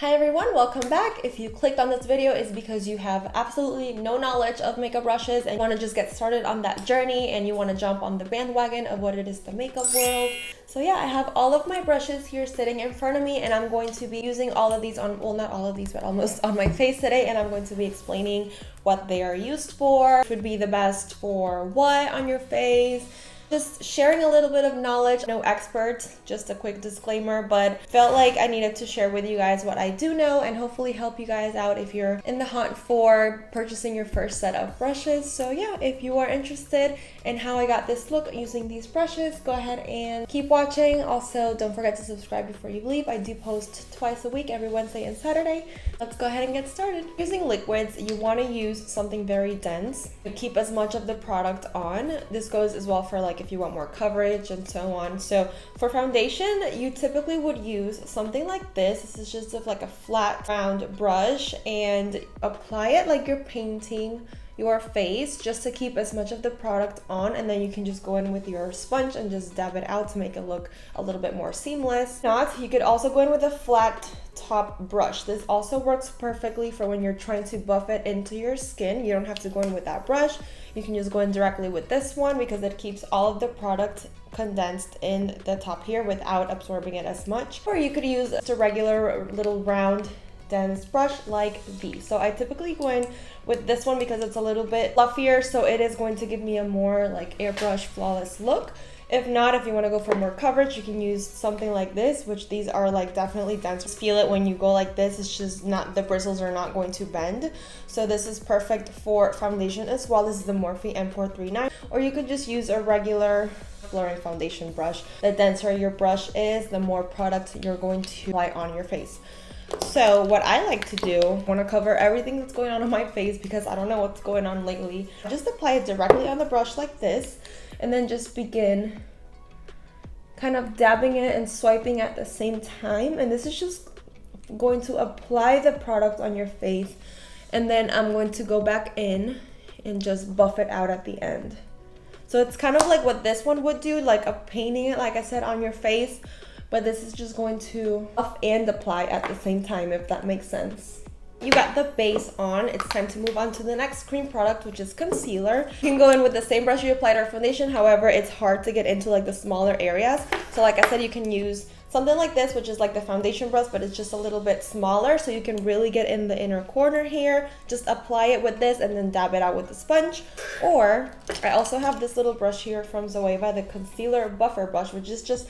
Hi everyone, welcome back. If you clicked on this video, it's because you have absolutely no knowledge of makeup brushes and want to just get started on that journey and you want to jump on the bandwagon of what it is the makeup world. So yeah, I have all of my brushes here sitting in front of me and I'm going to be using all of these on, well not all of these, but almost on my face today, and I'm going to be explaining what they are used for, which would be the best for what on your face. Just sharing a little bit of knowledge, no expert, just a quick disclaimer, but felt like I needed to share with you guys what I do know and hopefully help you guys out if you're in the hunt for purchasing your first set of brushes. So yeah, if you are interested in how I got this look using these brushes, go ahead and keep watching. Also, don't forget to subscribe before you leave. I do post twice a week, every Wednesday and Saturday. Let's go ahead and get started. Using liquids, you want to use something very dense to keep as much of the product on. This goes as well for like if you want more coverage and so on. So for foundation, you typically would use something like this. This is just like a flat round brush and apply it like you're painting your face just to keep as much of the product on, and then you can just go in with your sponge and just dab it out to make it look a little bit more seamless. If not, you could also go in with a flat top brush. This also works perfectly for when you're trying to buff it into your skin. You don't have to go in with that brush. You can just go in directly with this one because it keeps all of the product condensed in the top here without absorbing it as much. Or you could use a regular little round dense brush like these. So I typically go in with this one because it's a little bit fluffier, so it is going to give me a more like airbrush flawless look. If not, if you want to go for more coverage, you can use something like this, which these are like definitely dense. Just feel it when you go like this. It's just not, the bristles are not going to bend. So this is perfect for foundation as well. This is the Morphe M439, or you could just use a regular blurring foundation brush. The denser your brush is, the more product you're going to apply on your face. So what I like to do, I want to cover everything that's going on my face because I don't know what's going on lately. Just apply it directly on the brush like this, and then just begin kind of dabbing it and swiping at the same time. And this is just going to apply the product on your face, and then I'm going to go back in and just buff it out at the end. So it's kind of like what this one would do, like a painting it, like I said, on your face. But this is just going to buff and apply at the same time, if that makes sense. You got the base on. It's time to move on to the next cream product, which is concealer. You can go in with the same brush you applied our foundation. However, it's hard to get into like the smaller areas. So like I said, you can use something like this, which is like the foundation brush, but it's just a little bit smaller. So you can really get in the inner corner here. Just apply it with this and then dab it out with the sponge. Or I also have this little brush here from LiQWYD, the concealer buffer brush, which is just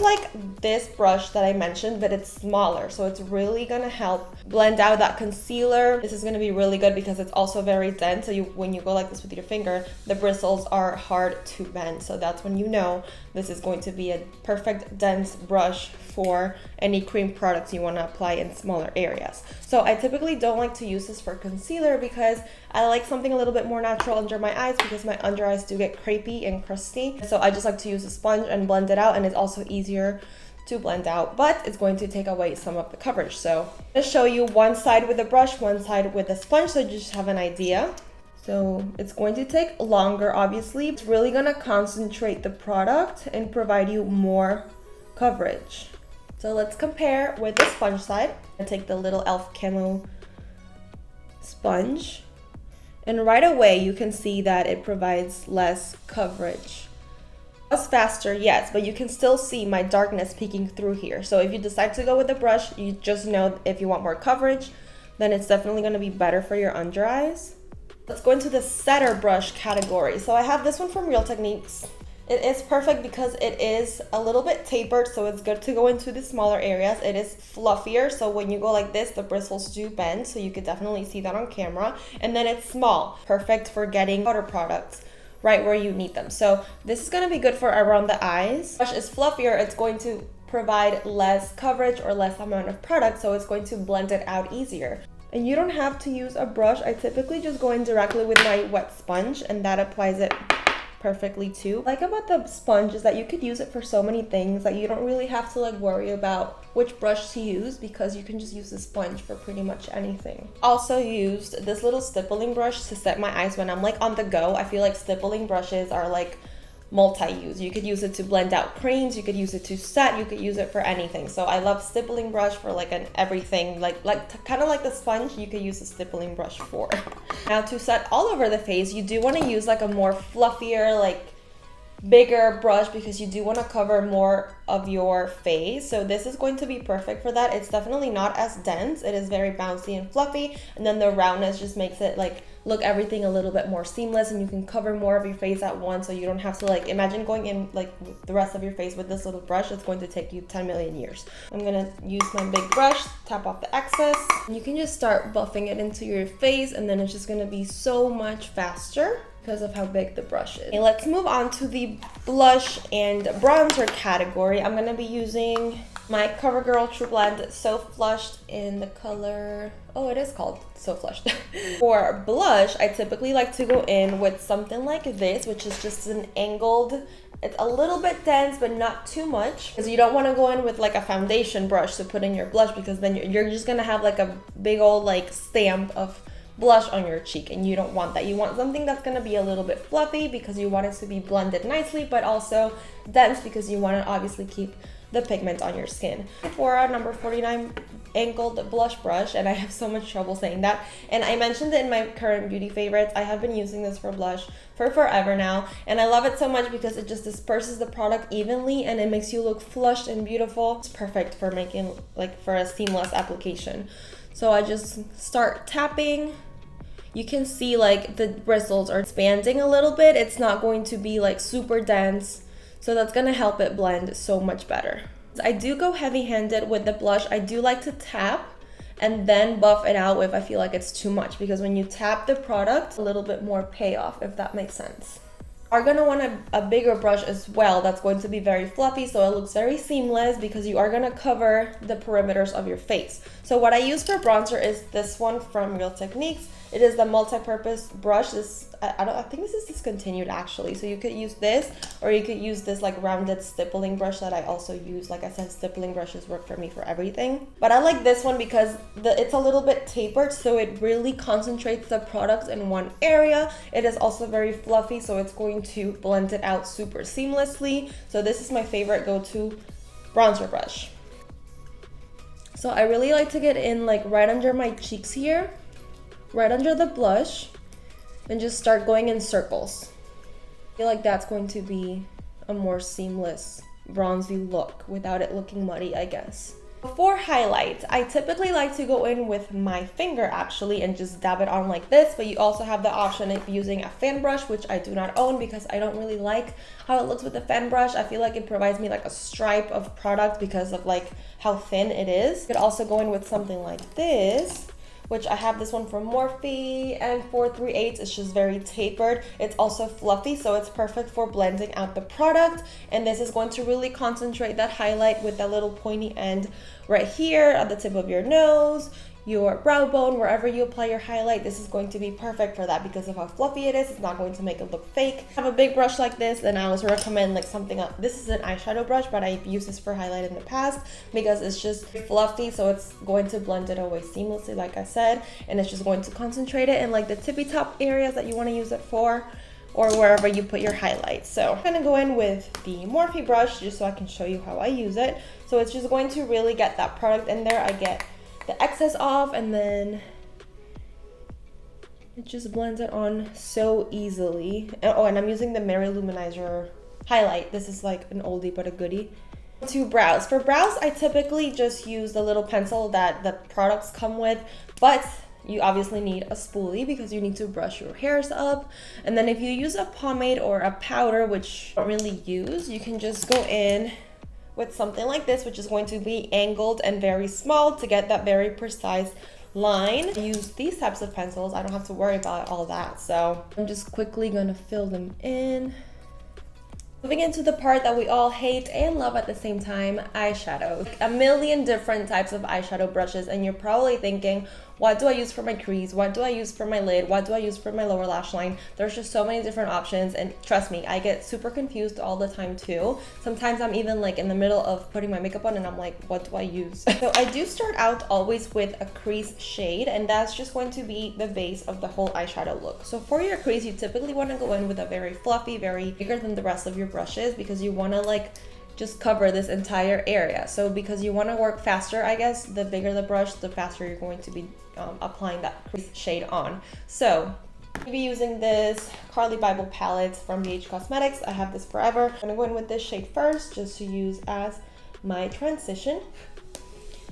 like this brush that I mentioned, but it's smaller. So it's really gonna help blend out that concealer. This is gonna be really good because it's also very dense. So when you go like this with your finger, the bristles are hard to bend. So that's when you know this is going to be a perfect dense brush for any cream products you wanna apply in smaller areas. So I typically don't like to use this for concealer because I like something a little bit more natural under my eyes because my under eyes do get crepey and crusty. So I just like to use a sponge and blend it out, and it's also easier to blend out, but it's going to take away some of the coverage. So I'm going to show you one side with a brush, one side with a sponge, so you just have an idea. So it's going to take longer, obviously. It's really going to concentrate the product and provide you more coverage. So let's compare with the sponge side. I take the little e.l.f. Camo sponge, and right away you can see that it provides less coverage. It's faster, yes, but you can still see my darkness peeking through here. So if you decide to go with the brush, you just know if you want more coverage, then it's definitely going to be better for your under eyes. Let's go into the setter brush category. So I have this one from Real Techniques. It is perfect because it is a little bit tapered, so it's good to go into the smaller areas. It is fluffier, so when you go like this, the bristles do bend, so you could definitely see that on camera. And then it's small, perfect for getting powder products right where you need them. So this is going to be good for around the eyes. Brush is fluffier, it's going to provide less coverage or less amount of product, so it's going to blend it out easier. And you don't have to use a brush. I typically just go in directly with my wet sponge, and that applies it perfectly too. What I like about the sponge is that you could use it for so many things that you don't really have to like worry about which brush to use because you can just use the sponge for pretty much anything. Also used this little stippling brush to set my eyes when I'm like on the go. I feel like stippling brushes are like multi-use. You could use it to blend out creams, you could use it to set, you could use it for anything. So I love stippling brush for like an everything, like kind of like the sponge, you could use a stippling brush for. Now to set all over the face, you do want to use like a more fluffier, like bigger brush, because you do want to cover more of your face. So this is going to be perfect for that. It's definitely not as dense, it is very bouncy and fluffy, and then the roundness just makes it like look everything a little bit more seamless, and you can cover more of your face at once, so you don't have to like imagine going in like with the rest of your face with this little brush. It's going to take you 10 million years. I'm gonna use my big brush, tap off the excess, and you can just start buffing it into your face, and then it's just gonna be so much faster because of how big the brush is. Okay, let's move on to the blush and bronzer category. I'm gonna be using my Covergirl Trublend So Flushed in the color, oh, it is called So Flushed. For blush, I typically like to go in with something like this, which is just an angled, it's a little bit dense, but not too much, because you don't want to go in with like a foundation brush to put in your blush, because then you're just gonna have like a big old like stamp of blush on your cheek, and you don't want that. You want something that's going to be a little bit fluffy because you want it to be blended nicely, but also dense because you want to obviously keep the pigment on your skin. For our number 49 angled blush brush, and I have so much trouble saying that, and I mentioned it in my current beauty favorites. I have been using this for blush for forever now, and I love it so much because it just disperses the product evenly and it makes you look flushed and beautiful. It's perfect for making like for a seamless application. So I just start tapping. You can see like the bristles are expanding a little bit. It's not going to be like super dense, so that's gonna help it blend so much better. I do go heavy-handed with the blush. I do like to tap and then buff it out if I feel like it's too much, because when you tap the product, a little bit more payoff, if that makes sense. Are gonna want a bigger brush as well that's going to be very fluffy, so it looks very seamless, because you are gonna cover the perimeters of your face. So what I use for bronzer is this one from Real Techniques. It is the multi-purpose brush. I think this is discontinued actually, so you could use this, or you could use this like rounded stippling brush that I also use. Like I said, stippling brushes work for me for everything, but I like this one because it's a little bit tapered, so it really concentrates the product in one area. It is also very fluffy, so it's going to blend it out super seamlessly. So this is my favorite go-to bronzer brush. So I really like to get in like right under my cheeks here, right under the blush, and just start going in circles. I feel like that's going to be a more seamless bronzy look without it looking muddy, I guess. For highlights, I typically like to go in with my finger actually and just dab it on like this, but you also have the option of using a fan brush, which I do not own because I don't really like how it looks with the fan brush. I feel like it provides me like a stripe of product because of like how thin it is. You could also go in with something like this, which I have this one from Morphe and 438. It's just very tapered. It's also fluffy, so it's perfect for blending out the product. And this is going to really concentrate that highlight with that little pointy end right here at the tip of your nose, your brow bone, wherever you apply your highlight. This is going to be perfect for that because of how fluffy it is. It's not going to make it look fake. I have a big brush like this, and I always recommend like something else. This is an eyeshadow brush, but I've used this for highlight in the past because it's just fluffy, so it's going to blend it away seamlessly, like I said, and it's just going to concentrate it in like the tippy top areas that you want to use it for, or wherever you put your highlights. So I'm gonna go in with the Morphe brush just so I can show you how I use it. So it's just going to really get that product in there. I get the excess off, and then it just blends it on so easily. Oh, and I'm using the Louminizer highlight. This is like an oldie but a goodie. To brows. For brows, I typically just use the little pencil that the products come with, but you obviously need a spoolie because you need to brush your hairs up. And then if you use a pomade or a powder, which I don't really use, you can just go in with something like this, which is going to be angled and very small to get that very precise line. I use these types of pencils. I don't have to worry about all that. So I'm just quickly gonna fill them in. Moving into the part that we all hate and love at the same time, eyeshadow. A million different types of eyeshadow brushes, and you're probably thinking, what do I use for my crease, what do I use for my lid, what do I use for my lower lash line. There's just so many different options, and trust me, I get super confused all the time too. Sometimes I'm even like in the middle of putting my makeup on and I'm like, what do I use? So I do start out always with a crease shade, and that's just going to be the base of the whole eyeshadow look. So for your crease, you typically want to go in with a very fluffy, very bigger than the rest of your brushes, because you want to like just cover this entire area. So because you want to work faster, I guess, the bigger the brush, the faster you're going to be applying that crease shade on. So I'll be using this Carli Bybel palette from BH Cosmetics. I have this forever. I'm gonna go in with this shade first, just to use as my transition.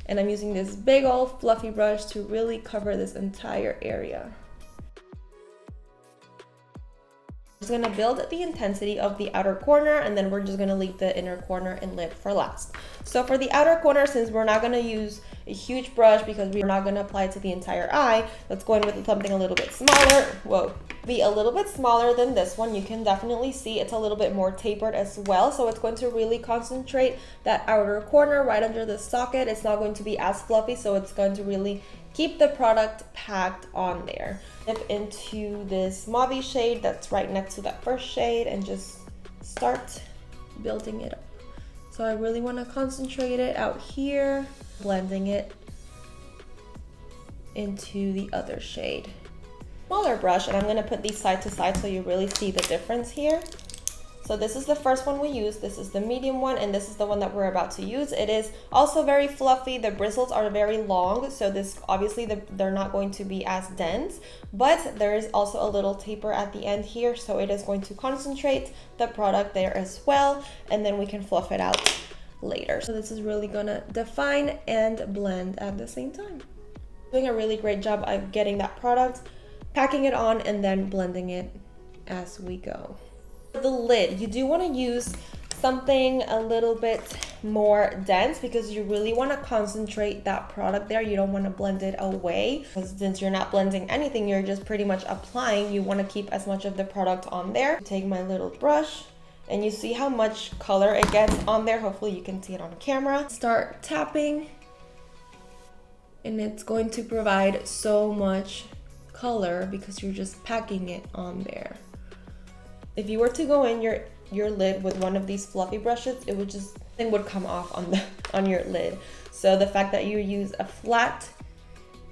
And I'm using this big old fluffy brush to really cover this entire area. Just gonna build the intensity of the outer corner, and then we're just gonna leave the inner corner and lid for last. So for the outer corner, since we're not gonna use a huge brush because we're not gonna apply it to the entire eye, let's go in with something a little bit smaller. Whoa, be a little bit smaller than this one. You can definitely see it's a little bit more tapered as well, so it's going to really concentrate that outer corner right under the socket. It's not going to be as fluffy, so it's going to really keep the product packed on there. Dip into this mauve shade that's right next to that first shade and just start building it up. So I really want to concentrate it out here, blending it into the other shade. Smaller brush, and I'm going to put these side to side so you really see the difference here. So this is the first one we use, this is the medium one, and this is the one that we're about to use. It is also very fluffy, the bristles are very long, so this obviously they're not going to be as dense, but there is also a little taper at the end here, so it is going to concentrate the product there as well, and then we can fluff it out later. So this is really gonna define and blend at the same time. Doing a really great job of getting that product, packing it on, and then blending it as we go. For the lid, you do want to use something a little bit more dense because you really want to concentrate that product there. You don't want to blend it away, because since you're not blending anything, you're just pretty much applying. You want to keep as much of the product on there. Take my little brush, and you see how much color it gets on there. Hopefully you can see it on camera. Start tapping, and it's going to provide so much color because you're just packing it on there. If you were to go in your lid with one of these fluffy brushes, it would just, thing would come off on your lid. So the fact that you use a flat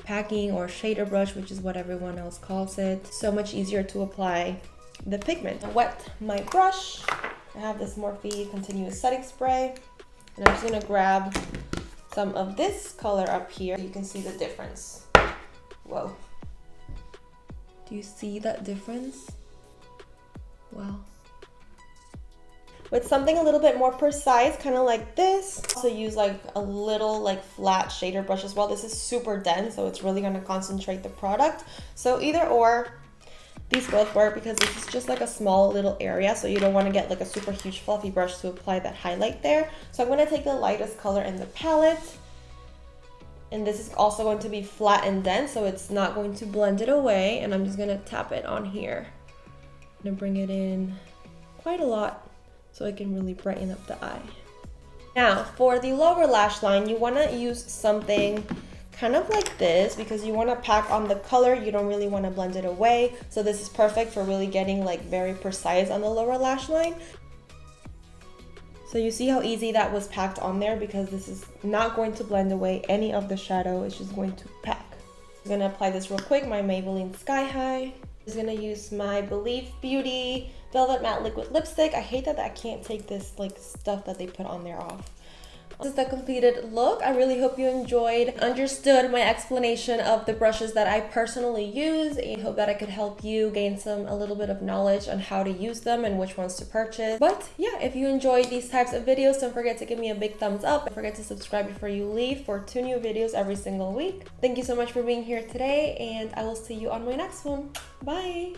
packing or shader brush, which is what everyone else calls it, so much easier to apply the pigment. I wet my brush. I have this Morphe continuous setting spray, and I'm just gonna grab some of this color up here. You can see the difference. Whoa. Do you see that difference? Wow. With something a little bit more precise, kind of like this, also use like a little like flat shader brush as well. This is super dense, so it's really going to concentrate the product. So either or, these both work because this is just like a small little area, so you don't want to get like a super huge fluffy brush to apply that highlight there. So I'm going to take the lightest color in the palette, and this is also going to be flat and dense, so it's not going to blend it away, and I'm just going to tap it on here. I'm gonna bring it in quite a lot so it can really brighten up the eye. Now for the lower lash line, you want to use something kind of like this because you want to pack on the color. You don't really want to blend it away, so this is perfect for really getting like very precise on the lower lash line. So you see how easy that was packed on there because this is not going to blend away any of the shadow. It's just going to pack. I'm gonna apply this real quick, my Maybelline Sky High. I'm just gonna use my Believe Beauty Velvet Matte Liquid Lipstick. I hate that I can't take this like stuff that they put on there off. This is the completed look. I really hope you understood my explanation of the brushes that I personally use. I hope that I could help you gain a little bit of knowledge on how to use them and which ones to purchase. But yeah, if you enjoyed these types of videos, don't forget to give me a big thumbs up. Don't forget to subscribe before you leave for 2 new videos every single week. Thank you so much for being here today, and I will see you on my next one. Bye!